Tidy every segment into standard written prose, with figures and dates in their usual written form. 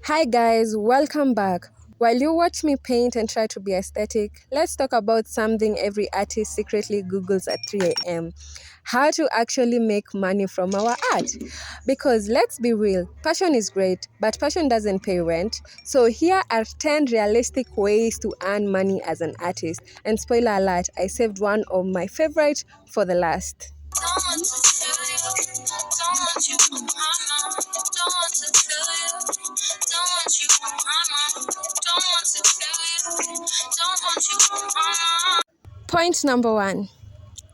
Hi guys, welcome back. While you watch me paint and try to be aesthetic, let's talk about something every artist secretly Googles at 3 a.m. How to actually make money from our art. Because let's be real, passion is great, but passion doesn't pay rent. So here are 10 realistic ways to earn money as an artist. And spoiler alert, I saved one of my favorite for the last. Point number one,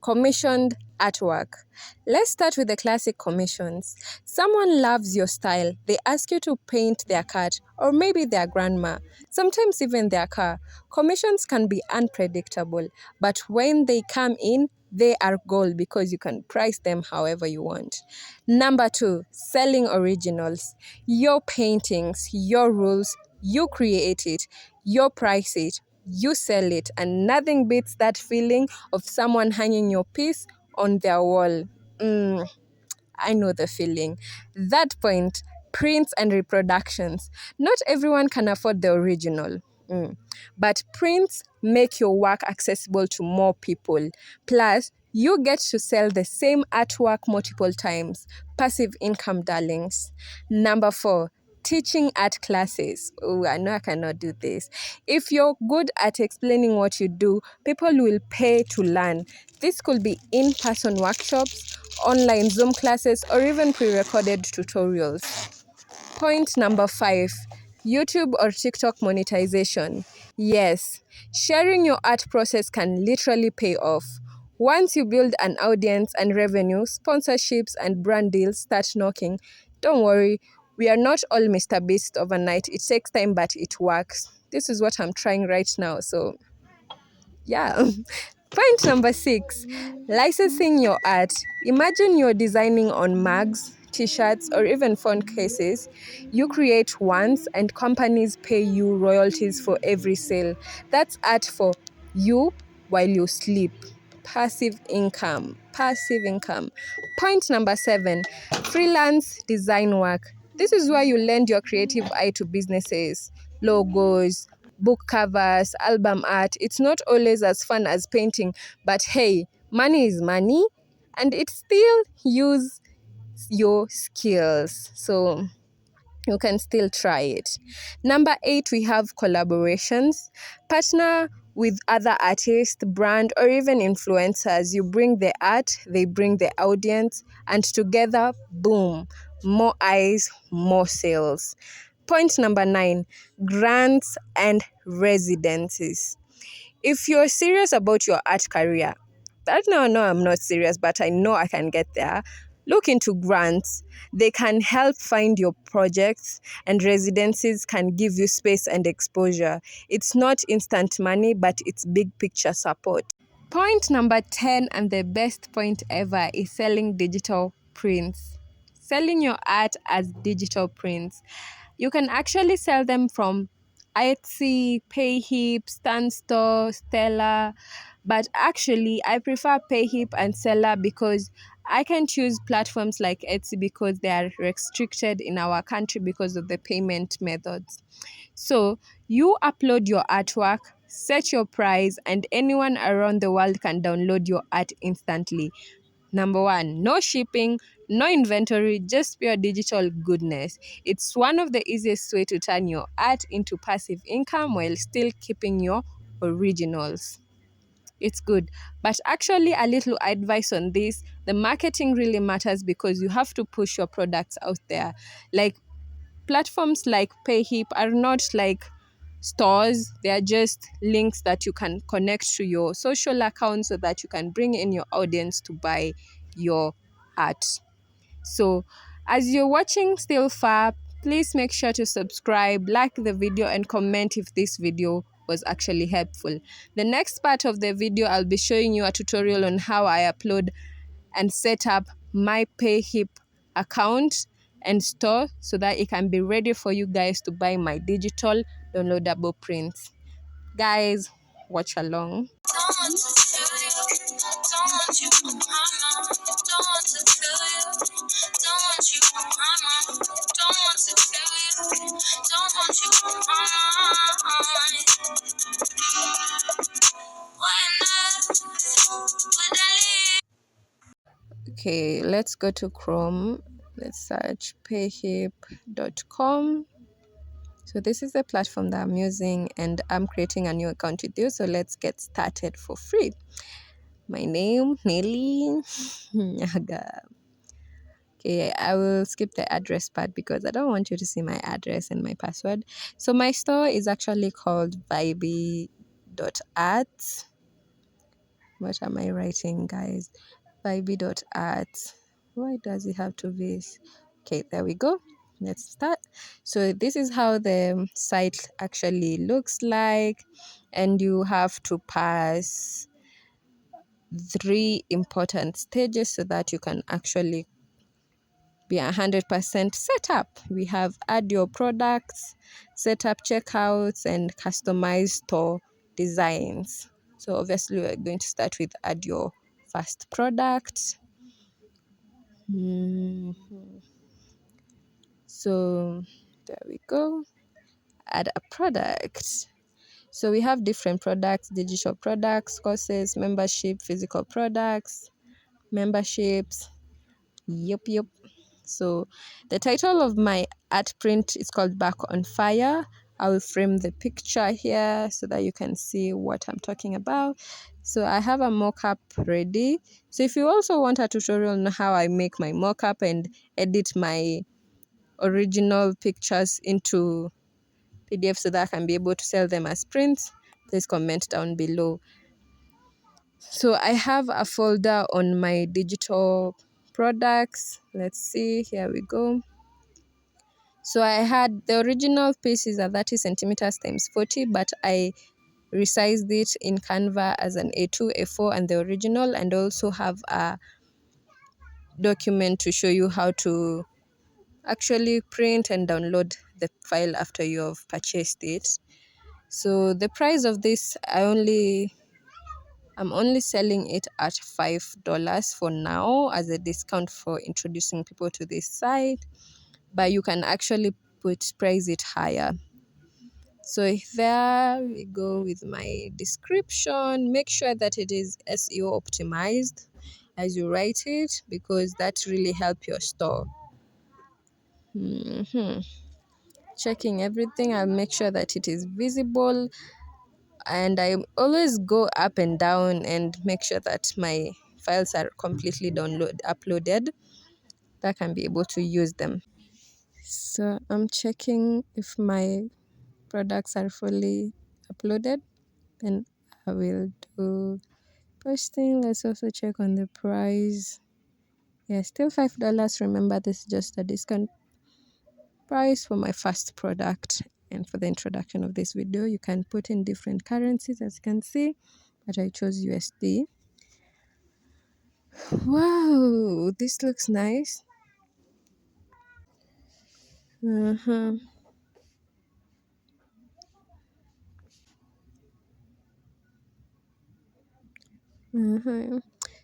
commissioned artwork. Let's start with the classic commissions. Someone loves your style. They ask you to paint their cat or maybe their grandma, sometimes even their car. Commissions can be unpredictable, but when they come in, they are gold because you can price them however you want. Number two, selling originals. Your paintings, your rules, you create it, you price it, you sell it, and nothing beats that feeling of someone hanging your piece on their wall. I know the feeling. That point, prints and reproductions. Not everyone can afford the original. But prints make your work accessible to more people. Plus, you get to sell the same artwork multiple times. Passive income, darlings. Number four, teaching art classes. Oh, I know I cannot do this. If you're good at explaining what you do, people will pay to learn. This could be in-person workshops, online Zoom classes, or even pre-recorded tutorials. Point number five, YouTube or TikTok monetization. Yes, sharing your art process can literally pay off. Once you build an audience and revenue, sponsorships and brand deals start knocking. Don't worry, we are not all Mr. Beast overnight. It takes time, but it works. This is what I'm trying right now. So, yeah. Point number six, licensing your art. Imagine you're designing on mugs, t-shirts, or even phone cases. You create once and companies pay you royalties for every sale. That's art for you while you sleep. Passive income. Passive income. Point number seven, freelance design work. This is where you lend your creative eye to businesses, logos, book covers, album art. It's not always as fun as painting, but hey, money is money and it still use your skills. So you can still try it. Number eight, we have collaborations. Partner with other artists, brand, or even influencers. You bring the art, they bring the audience, and together, boom, more eyes, more sales. Point number nine, grants and residencies. If you're serious about your art career, right now I know I'm not serious, but I know I can get there. Look into grants. They can help find your projects, and residencies can give you space and exposure. It's not instant money, but it's big picture support. Point number 10, and the best point ever, is selling digital prints. Selling your art as digital prints. You can actually sell them from Etsy, Payhip, Stan Store, Stella. But actually, I prefer Payhip and Seller because I can choose platforms like Etsy because they are restricted in our country because of the payment methods. So you upload your artwork, set your price, and anyone around the world can download your art instantly. Number one, no shipping, no inventory, just pure digital goodness. It's one of the easiest way to turn your art into passive income while still keeping your originals. It's good. But actually, a little advice on this, the marketing really matters because you have to push your products out there. Like platforms like Payhip are not like stores. They are just links that you can connect to your social account so that you can bring in your audience to buy your art. So as you're watching still far, please make sure to subscribe, like the video, and comment if this video was actually helpful. The next part of the video, I'll be showing you a tutorial on how I upload and set up my Payhip account and store so that it can be ready for you guys to buy my digital downloadable prints. Guys, watch along. Don't want you on my Okay, let's go to Chrome. Let's search payhip.com. So this is the platform that I'm using, and I'm creating a new account with you. So let's get started for free. My name, Nelly. Okay, I will skip the address part because I don't want you to see my address and my password. So my store is actually called vibey.art. What am I writing, guys? Vibey.art. Why does it have to be? Okay, there we go. Let's start. So this is how the site actually looks like, and you have to pass 3 important stages so that you can actually be 100% set up. We have add your products, set up checkouts, and customize store designs. So obviously we're going to start with add your first product. So there we go. Add a product. So we have different products: digital products, courses, membership, physical products, memberships. Yep. So the title of my art print is called Back on Fire. I will frame the picture here so that you can see what I'm talking about. So I have a mock-up ready. So if you also want a tutorial on how I make my mock-up and edit my original pictures into PDF so that I can be able to sell them as prints, please comment down below. So I have a folder on my digital products. Let's see, here we go. So I had the original piece is a 30 centimeters times 40, but I resized it in Canva as an A2, A4, and the original, and also have a document to show you how to actually print and download the file after you have purchased it. So the price of this, I'm only selling it at $5 for now as a discount for introducing people to this site, but you can actually price it higher. So there we go with my description. Make sure that it is SEO optimized as you write it, because that really helps your store. Checking everything, I'll make sure that it is visible, and I always go up and down and make sure that my files are completely uploaded, that I can be able to use them. So I'm checking if my products are fully uploaded, then I will do posting. Let's also check on the price. Yeah, still $5. Remember, this is just a discount price for my first product. And for the introduction of this video, you can put in different currencies, as you can see, but I chose USD. Wow, this looks nice.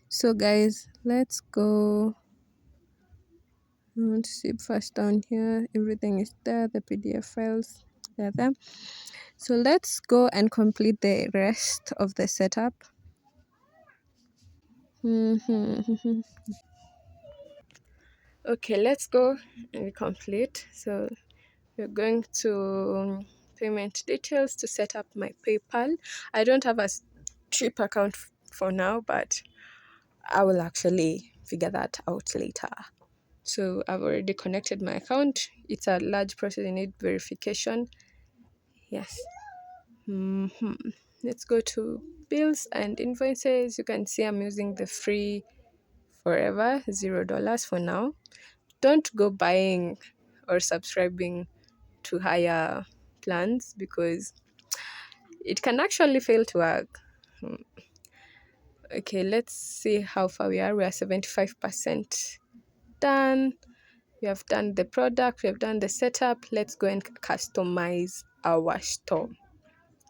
So guys, let's go. I want to see first down here. Everything is there. The PDF files, they're there. So let's go and complete the rest of the setup. Okay, let's go and complete. So we're going to payment details to set up my PayPal. I don't have a cheap account for now, but I will actually figure that out later. So I've already connected my account. It's a large process, you need verification. Yes. Let's go to bills and invoices. You can see I'm using the free forever, $0 for now. Don't go buying or subscribing to higher plans because it can actually fail to work. Okay, let's see how far we are. We are 75% done. We have done the product, we have done the setup. Let's go and customize our store.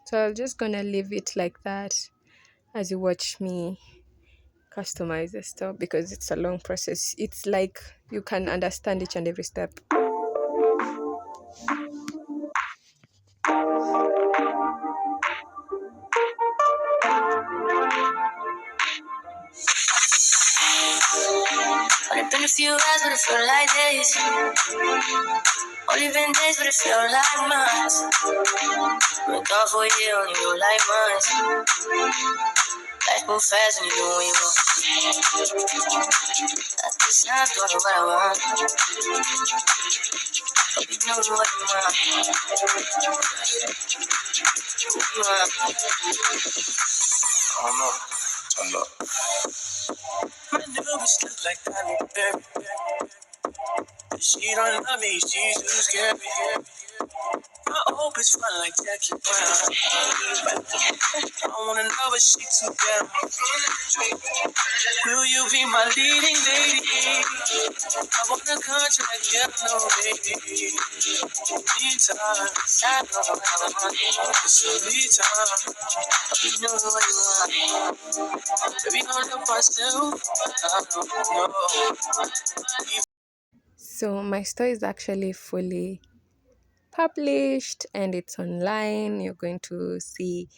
So I'm just gonna leave it like that as you watch me customize the store, because it's a long process. It's like you can understand each and every step. feel like days. Only been days, but it feel like months. Been gone for a year, only feel like months. Life move fast and you do what you want. At this time, doing what I want. Hope you know what you want. What you want. I don't know. My new bitch look like Halle Berry. She don't love me, she's too scary. My old bitch fun like Jackie Brown. I don't wanna know but she too down. Will you be my leading lady? I want a contract, yeah, no baby. Anytime, I know what I want. It's anytime. You know what you want. Baby, don't help myself. I don't know. So my store is actually fully published and it's online. You're going to see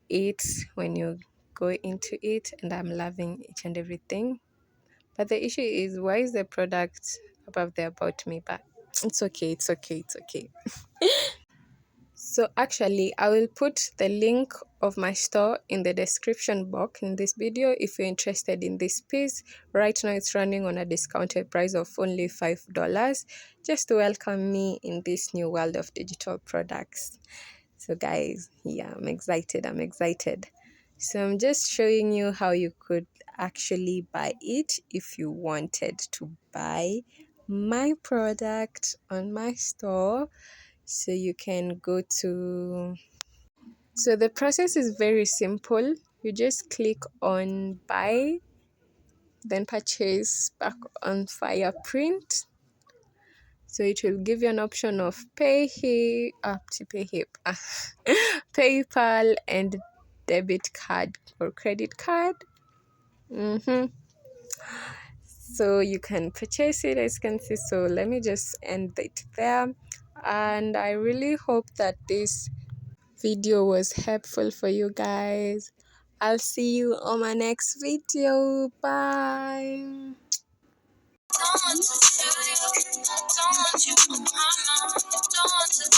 it when you go into it, and I'm loving each and everything. But the issue is, why is the product above the about me? But it's okay, it's okay, it's okay. So actually, I will put the link of my store in the description box in this video if you're interested in this piece. Right now, it's running on a discounted price of only $5, just to welcome me in this new world of digital products. So guys, yeah, I'm excited. So I'm just showing you how you could actually buy it if you wanted to buy my product on my store. So you can go to, so the process is very simple. You just click on buy, then purchase back on Fire Print. So it will give you an option of Payhip, PayPal and debit card or credit card. So you can purchase it, as you can see. So let me just end it there. And I really hope that this video was helpful for you guys. I'll see you on my next video. Bye. Don't want to